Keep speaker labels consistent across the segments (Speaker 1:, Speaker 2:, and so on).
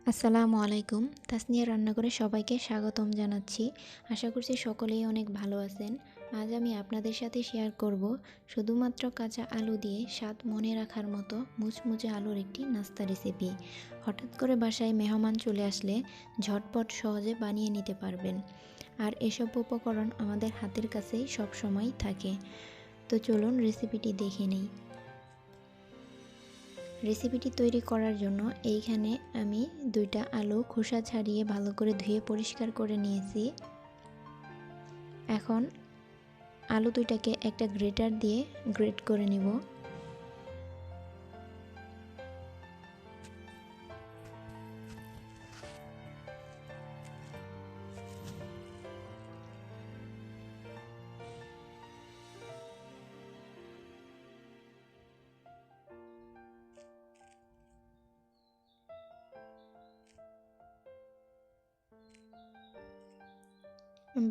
Speaker 1: আসসালামু আলাইকুম। তাসনিয়া রান্নাঘরে সবাইকে স্বাগতম জানাচ্ছি। আশা করছি সকলেই অনেক ভালো আছেন। আজ আমি আপনাদের সাথে শেয়ার করব শুধুমাত্র কাঁচা আলু দিয়ে স্বাদ মনে রাখার মতো মুচমুচে আলুর একটি নাস্তা রেসিপি। হঠাৎ করে বাসায় মেহমান চলে আসলে ঝটপট সহজে বানিয়ে নিতে পারবেন। আর এসব উপকরণ আমাদের হাতের কাছেই সবসময় থাকে। তো চলুন রেসিপিটি দেখে নিই। রেসিপিটি তৈরি করার জন্য এইখানে আমি 2টা আলু খোসা ছাড়িয়ে ভালো করে ধুয়ে পরিষ্কার করে নিয়েছি। এখন আলু 2টাকে একটা গ্রেটার দিয়ে গ্রেট করে নিব।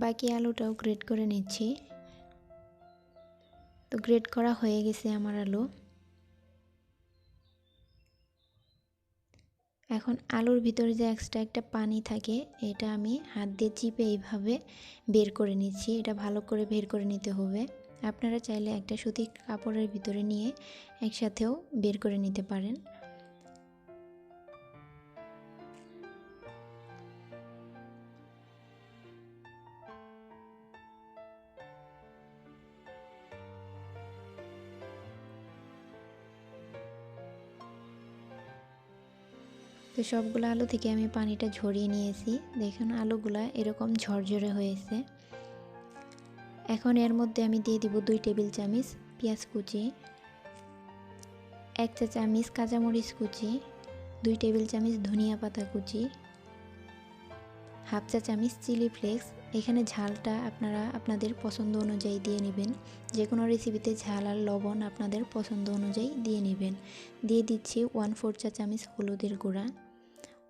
Speaker 1: বাকি আলুটাও গ্রেট করে নিচ্ছি। তো গ্রেট করা হয়ে গেছে আমার আলু। এখন আলুর ভিতরে যে এক্সট্রা একটা পানি থাকে এটা আমি হাত দিয়ে চিপে এইভাবে বের করে নিচ্ছি। এটা ভালো করে বের করে নিতে হবে। আপনারা চাইলে একটা সুতির কাপড়ের ভিতরে নিয়ে একসাথেও বের করে নিতে পারেন। তো সবগুলো আলু থেকে আমি পানিটা ঝরিয়ে নিয়েছি। দেখুন আলুগুলা এরকম ঝরঝরে হয়েছে। এখন এর মধ্যে আমি দিয়ে দিব 2 টেবিল চামচ পেঁয়াজ কুচি, 1 চা চামচ কাঁচামরিচ কুচি, 2 টেবিল চামচ ধনিয়া পাতা কুচি, হাফ চা চামচ চিলি ফ্লেক্স। এখানে ঝালটা আপনারা আপনাদের পছন্দ অনুযায়ী দিয়ে নেবেন। যে কোনো রেসিপিতে ঝাল আর লবণ আপনাদের পছন্দ অনুযায়ী দিয়ে নেবেন। দিয়ে দিচ্ছি 1/4 চা চামচ হলুদের গুঁড়া,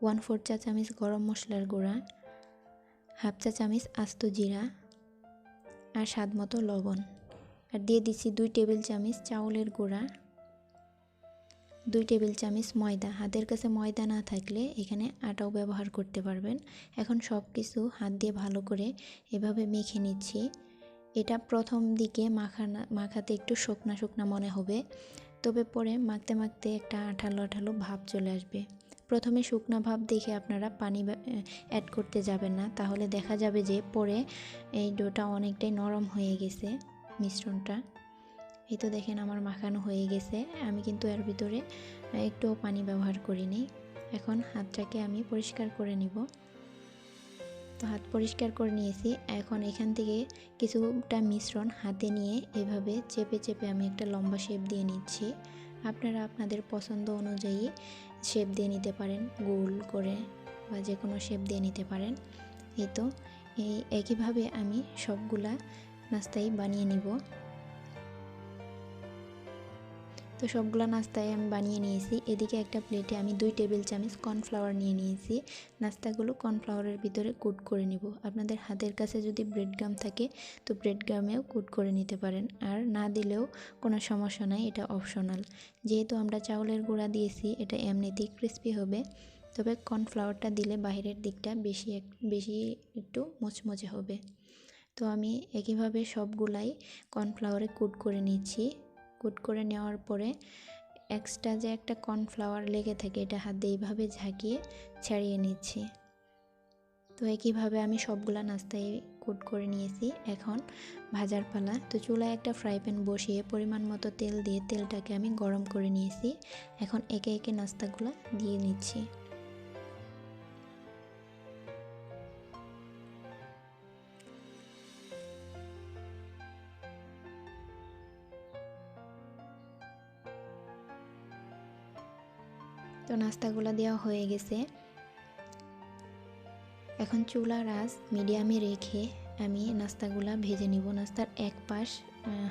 Speaker 1: 1/4 চা চামচ গরম মশলার গুঁড়া, হাফ চা চামচ আস্ত জিরা আর স্বাদ মতো লবণ। আর দিয়ে দিচ্ছি 2 টেবিল চামচ চাউলের গুঁড়া, 2 টেবিল চামচ ময়দা। হাতের কাছে ময়দা না থাকলে এখানে আটাও ব্যবহার করতে পারবেন। এখন সব কিছু হাত দিয়ে ভালো করে এভাবে মেখে নিচ্ছি। এটা প্রথম দিকে মাখাতে একটু শুকনা শুকনা মনে হবে, তবে পরে মাখতে মাখতে একটা আঠালো আঠালো ভাব চলে আসবে। প্রথমে শুকনা ভাব দেখে আপনারা পানি অ্যাড করতে যাবেন না, তাহলে দেখা যাবে যে পরে এই ডোটা অনেকটাই নরম হয়ে গেছে মিশ্রণটা। এই তো দেখেন আমার মাখানো হয়ে গেছে। আমি কিন্তু এর ভিতরে একটুও পানি ব্যবহার করিনি। এখন হাতটাকে আমি পরিষ্কার করে নিব। তো হাত পরিষ্কার করে নিয়েছি। এখন এখান থেকে কিছুটা মিশ্রণ হাতে নিয়ে এভাবে চেপে চেপে আমি একটা লম্বা শেপ দিয়ে নিচ্ছি। আপনারা আপনাদের পছন্দ অনুযায়ী শেপ দিয়ে নিতে পারেন, গোল করে বা যে কোনো শেপ দিয়ে নিতে পারেন। এই তো এই একইভাবে আমি সবগুলা নাস্তাই বানিয়ে নিব। তো সবগুলো নাস্তায় আমি বানিয়ে নিয়েছি। এদিকে একটা প্লেটে আমি 2 টেবিল চামচ কর্নফ্লাওয়ার নিয়ে নিয়েছি। নাস্তাগুলো কর্নফ্লাওয়ারের ভিতরে কোট করে নিব। আপনাদের হাতের কাছে যদি ব্রেড গাম থাকে তো ব্রেড গামেও কোট করে নিতে পারেন, আর না দিলেও কোনো সমস্যা নাই, এটা অপশনাল। যেহেতু আমরা চাউলের গুঁড়া দিয়েছি এটা এমনিতেই ক্রিস্পি হবে, তবে কর্নফ্লাওয়ারটা দিলে বাইরের দিকটা বেশি একটু মুচমুচে হবে। তো আমি একইভাবে সবগুলাই কর্নফ্লাওয়ারে কোট করে নিচ্ছি। কোট করে নেওয়ার পরে এক্সট্রা যে একটা কর্নফ্লাওয়ার লেগে থাকে এটা হাত দিয়ে এইভাবে ঝাঁকিয়ে ছাড়িয়ে নিচ্ছি। তো একইভাবে আমি সবগুলা নাস্তায় কোট করে নিয়েছি। এখন ভাজার পালা। তো চুলায় একটা ফ্রাই প্যান বসিয়ে পরিমাণ মতো তেল দিয়ে তেলটাকে আমি গরম করে নিয়েছি। এখন একে একে নাস্তাগুলো দিয়ে নিচ্ছি। তো নাস্তাগুলো দেওয়া হয়ে গেছে। এখন চুলার আঁচ মিডিয়ামে রেখে আমি নাস্তাগুলা ভেজে নিব। নাস্তার এক পাশ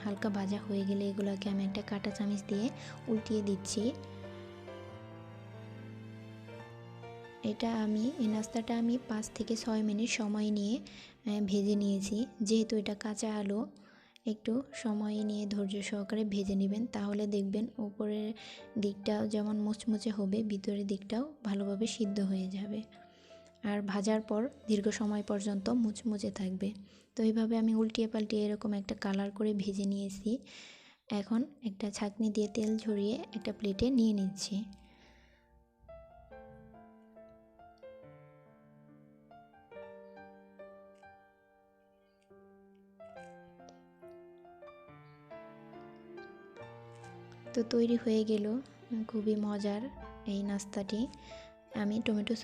Speaker 1: হালকা ভাজা হয়ে গেলে এগুলোকে আমি একটা কাঁটা চামচ দিয়ে উল্টিয়ে দিচ্ছি। এই নাস্তাটা আমি 5 থেকে 6 মিনিট সময় নিয়ে ভেজে নিয়েছি। যেহেতু এটা কাঁচা আলু, একটু সময় নিয়ে ধৈর্য সহকারে ভেজে নেবেন, তাহলে দেখবেন উপরের দিকটা যেমন মুচমুচে হবে, ভিতরের দিকটাও ভালোভাবে সিদ্ধ হয়ে যাবে। আর ভাজার পর দীর্ঘ সময় পর্যন্ত মুচমুচে থাকবে। তো এইভাবে আমি উল্টিয়ে পাল্টিয়ে এরকম একটা কালার করে ভেজে নিয়েছি। এখন একটা ছাঁকনি দিয়ে তেল ঝরিয়ে একটা প্লেটে নিয়ে নিচ্ছি। তো তৈরি হয়ে গেল খুবই মজার এই নাস্তাটি। আমি টমেটো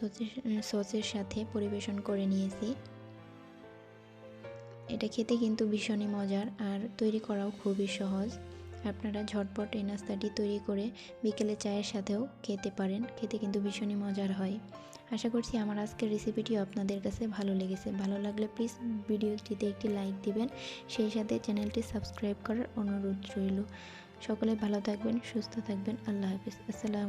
Speaker 1: সসের সাথে পরিবেশন করে নিয়েছি। এটা খেতে কিন্তু ভীষণই মজার আর তৈরি করাও খুবই সহজ। আপনারা ঝটপট এই নাস্তাটি তৈরি করে বিকেলে চায়ের সাথেও খেতে পারেন, খেতে কিন্তু ভীষণই মজার হয়। আশা করছি আমার আজকের রেসিপিটিও আপনাদের কাছে ভালো লেগেছে। ভালো লাগলে প্লিজ ভিডিওটিতে একটি লাইক দিবেন, সেই সাথে চ্যানেলটি সাবস্ক্রাইব করার অনুরোধ রইল। সকলে ভালো থাকবেন, সুস্থ থাকবেন। আল্লাহ হাফিজ। আসসালামু